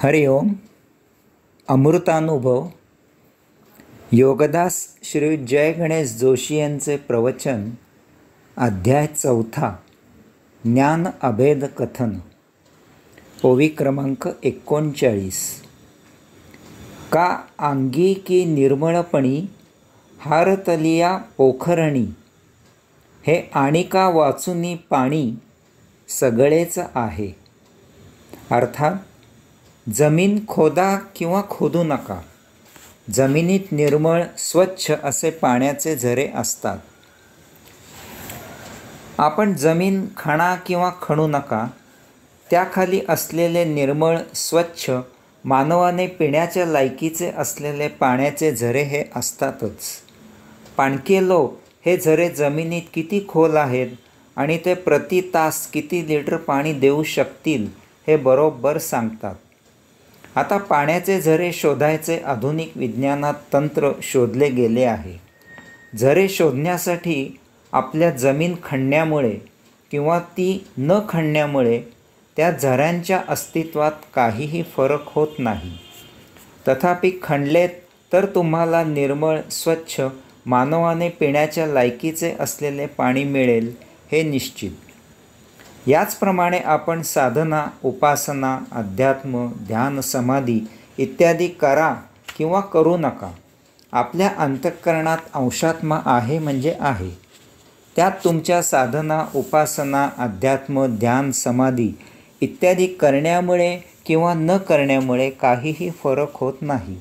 हरि ओम. अमृतानुभव. योगदास श्री जय गणेश जोशी यांचे प्रवचन. अध्याय 4. ज्ञान अभेद कथन. ओवी क्रमांक 39. का अंगी की निर्मळपणी हारतलिया पोखरणी, हे आणिका वाचुनी पाणी सगळेच आहे. अर्थात जमीन खोदा किंवा खोदू नका. जमिनीत निर्मळ स्वच्छ असे पाण्याचे झरे असतात. आपण जमीन खणा किंवा खणू नका. त्याखाली असलेले निर्मळ स्वच्छ मानवाने पिण्याच्या लायकीचे असलेले पाण्याचे झरे हे असतातच. पाणके लोक हे झरे जमिनीत किती खोल आहेत आणि ते प्रति तास किती लिटर पाणी देऊ शकतील हे बरोबर सांगतात. आता पाण्याचे झरे शोधायचे आधुनिक विज्ञानात तंत्र शोधले गेले आहे. झरे शोधण्यासाठी आपल्या जमीन खणण्यामुळे किंवा ती न खणण्यामुळे त्या झऱ्यांच्या अस्तित्वात काहीही फरक होत नाही. तथापि खणलेत तर तुम्हाला निर्मळ स्वच्छ मानवाने पिण्याच्या लायकीचे असलेले पाणी मिळेल हे निश्चित. याचप्रमाणे आपण साधना, उपासना, अध्यात्म, ध्यान, समाधी इत्यादी करा किंवा करू नका. आपल्या अंतःकरणात अंशात्मा आहे म्हणजे आहे. त्यात तुमच्या साधना, उपासना, अध्यात्म, ध्यान, समाधी इत्यादी करण्यामुळे किंवा न करण्यामुळे काहीही फरक होत नाही.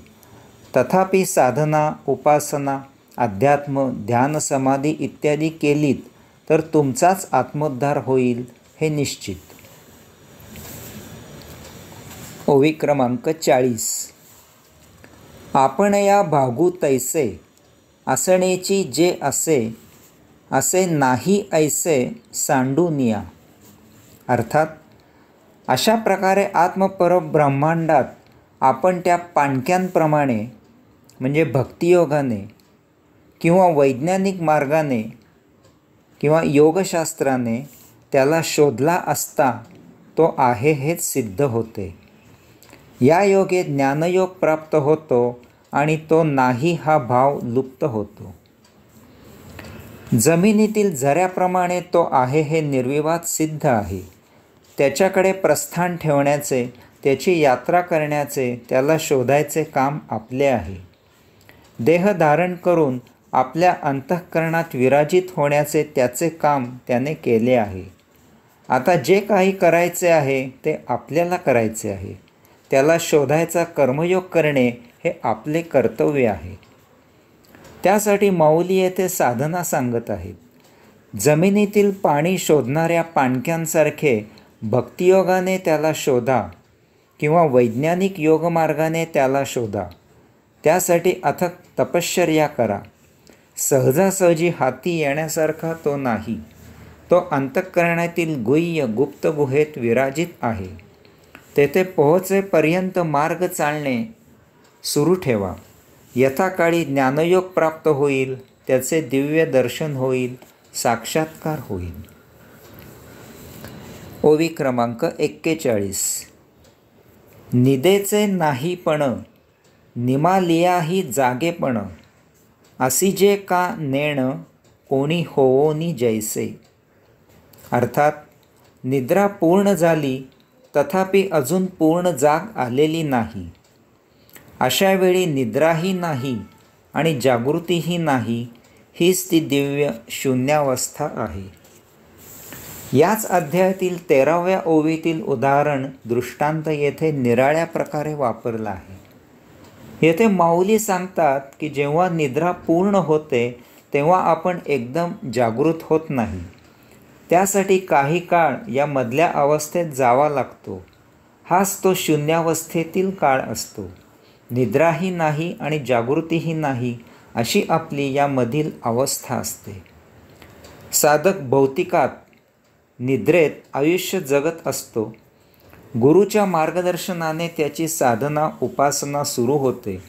तथापि साधना, उपासना, अध्यात्म, ध्यान, समाधी इत्यादी केलीत तर तुमचाच आत्मोद्धार होईल हे निश्चित. ओवी क्रमांक 40. आपण या भागू तैसे असणेची जे असे, असे नाही ऐसे सांडूनिया. अर्थात अशा प्रकारे आत्मपरब्रह्मांडात आपण त्या पाणक्यांप्रमाणे म्हणजे भक्तियोगाने किंवा वैज्ञानिक मार्गाने किंवा योगशास्त्राने त्याला शोधला असता तो आहे हेच सिद्ध होते. या योगे ज्ञानयोग प्राप्त होतो आणि तो नाही हा भाव लुप्त होतो. जमिनीतील झऱ्याप्रमाणे तो आहे हे निर्विवाद सिद्ध आहे. त्याच्याकडे प्रस्थान ठेवण्याचे, त्याची यात्रा करण्याचे, त्याला शोधायचे काम आपले आहे. देह धारण करून आपल्या अंतःकरणात विराजित होण्याचे त्याचे काम त्याने केले आहे. आता जे काही करायचे आहे ते आपल्याला करायचे आहे. त्याला शोधायचा कर्मयोग करणे हे आपले कर्तव्य आहे. त्यासाठी माऊली येथे साधना सांगत आहेत. जमिनीतील पाणी शोधणाऱ्या पाणक्यांसारखे भक्तियोगाने त्याला शोधा किंवा वैज्ञानिक योगमार्गाने त्याला शोधा. त्यासाठी अथक तपश्चर्या करा. सहजासहजी हाती येण्यासारखा तो नाही. तो अंतःकरणातील गुह्य गुप्त गुहेत विराजित आहे. तेथे पोहोचेपर्यंत मार्ग चालणे सुरू ठेवा. यथाकाळी ज्ञानयोग प्राप्त होईल, त्याचे दिव्य दर्शन होईल, साक्षात्कार होईल. ओवी क्रमांक 41. निदेचे नाहीपण निमालियाही जागेपण, असी जे का नेण कोणी होवोनी जैसे. अर्थात निद्रा पूर्ण झाली तथापि अजून पूर्ण जाग आलेली नाही. अशा वेळी निद्राही नाही आणि जागृतीही नाही, हीच ती दिव्य शून्यावस्था आहे. याच अध्यायातील 13व्या ओवीतील उदाहरण दृष्टांत येथे निराळ्या प्रकारे वापरला आहे. येथे माऊली सांगतात की जेव्हा निद्रा पूर्ण होते तेव्हा आपण एकदम जागृत होत नाही. त्यासाठी काही काळ या मधल्या अवस्थेत जावा लागतो. हाच तो शून्यावस्थेतील काळ असतो. निद्राही नाही आणि जागृतीही नाही अशी आपली यामधील अवस्था असते. साधक भौतिकात निद्रेत आयुष्य जगत असतो. गुरुच्या मार्गदर्शनाने त्याची साधना उपासना सुरू होते.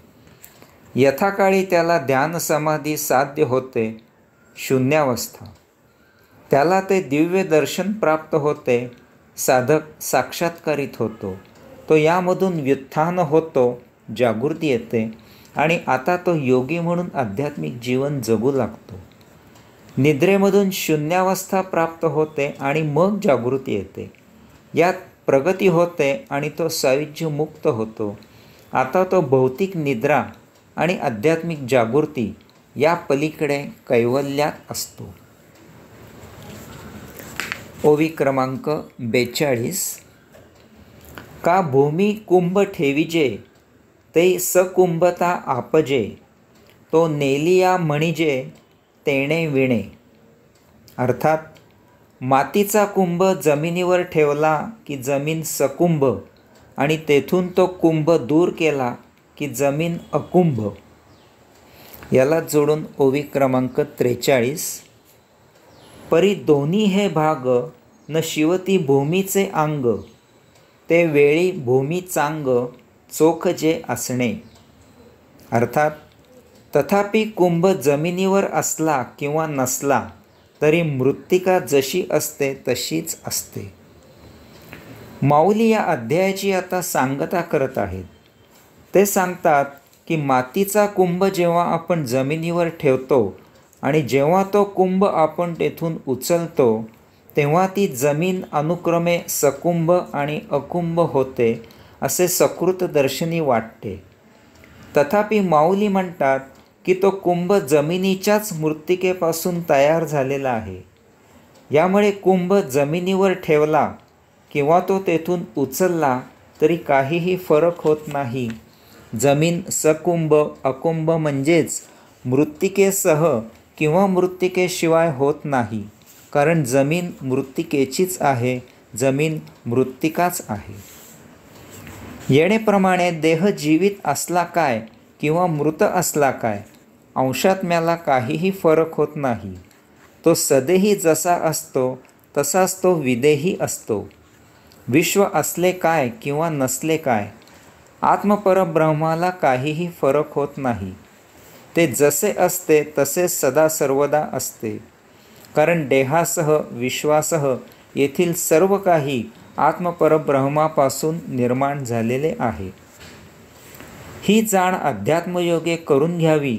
यथाकाळी त्याला ध्यान समाधी साध्य होते, शून्यावस्था. त्याला ते दिव्य दर्शन प्राप्त होते. साधक साक्षात्कारित होतो. तो यामधून व्युत्थान होतो, जागृती येते आणि आता तो योगी म्हणून आध्यात्मिक जीवन जगू लागतो. निद्रेमधून शून्यावस्था प्राप्त होते आणि मग जागृती येते. यात प्रगती होते आणि तो सायुज्य मुक्त होतो. आता तो भौतिक निद्रा आणि आध्यात्मिक जागृती या पलीकडे कैवल्यात असतो. ओवी क्रमांक 42. का भूमी कुंभ ठेविजे, ते सकुंभता आपजे, तो नेलिया म्हणिजे तेणे विणे. अर्थात मातीचा कुंभ जमिनीवर ठेवला की जमीन सकुंभ आणि तेथून तो कुंभ दूर केला की जमीन अकुंभ. याला जोडून ओवी क्रमांक 43. परी दोन्ही हे भाग न शिवती भूमीचे अंग, ते वेळी भूमी चांग चोख जे असणे. अर्थात तथापि कुंभ जमिनीवर असला किंवा नसला तरी मृत्तिका जशी असते तशीच असते. माऊली या अध्यायाची आता सांगता करत आहेत. ते सांगतात की मातीचा कुंभ जेव्हा आपण जमिनीवर ठेवतो आणि जेव्हा तो कुंभ आपण तेथून उचलतो तेव्हा ती जमीन अनुक्रमे सकुंभ आणि अकुंभ होते असे सकृतदर्शनी वाटते. तथापि माऊली म्हणतात की तो कुंभ जमिनीच्याच मृत्तिकेपासून तयार झालेला आहे. यामुळे कुंभ जमिनीवर ठेवला किंवा तो तेथून उचलला तरी काहीही फरक होत नाही. जमीन सकुंभ अकुंभ म्हणजेच मृत्तिकेसह किंवा मृत्तिकेशिवाय होत नाही, कारण जमीन मृत्तिकेचीच आहे, जमीन मृत्तिकाच आहे. येणेप्रमाणे देह जीवित असला काय किंवा मृत असला काय, अंशात्म्याला काहीही फरक होत नाही. तो सदेही जसा असतो तसाच तो विदेही असतो. विश्व असले काय किंवा नसले काय, आत्मपरब्रह्माला काहीही फरक होत नाही. ते जसे असते तसे सदा सर्वदा असते, कारण देहासह विश्वासह येथील सर्व काही आत्मपरब्रह्मापासून निर्माण झालेले आहे. ही जाण अध्यात्मयोगे करून घ्यावी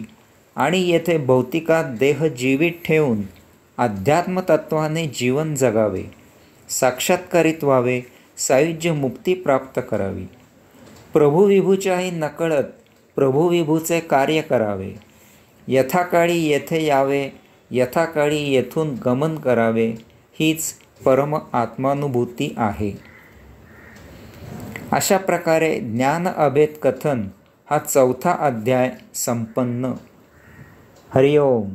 आणि येथे भौतिकात देह जीवित ठेवून अध्यात्मतत्वाने जीवन जगावे, साक्षात्कारित व्हावे, सायुज्य मुक्ती प्राप्त करावी. प्रभुविभूच्याही नकळत प्रभुविभूचे कार्य करावे. यथाकाळी येथे यावे, यथाकाळी येथून गमन करावे, हीच परम आत्मानुभूती आहे. अशा प्रकारे ज्ञान अभेद कथन हा 4था अध्याय संपन्न. हरिओम.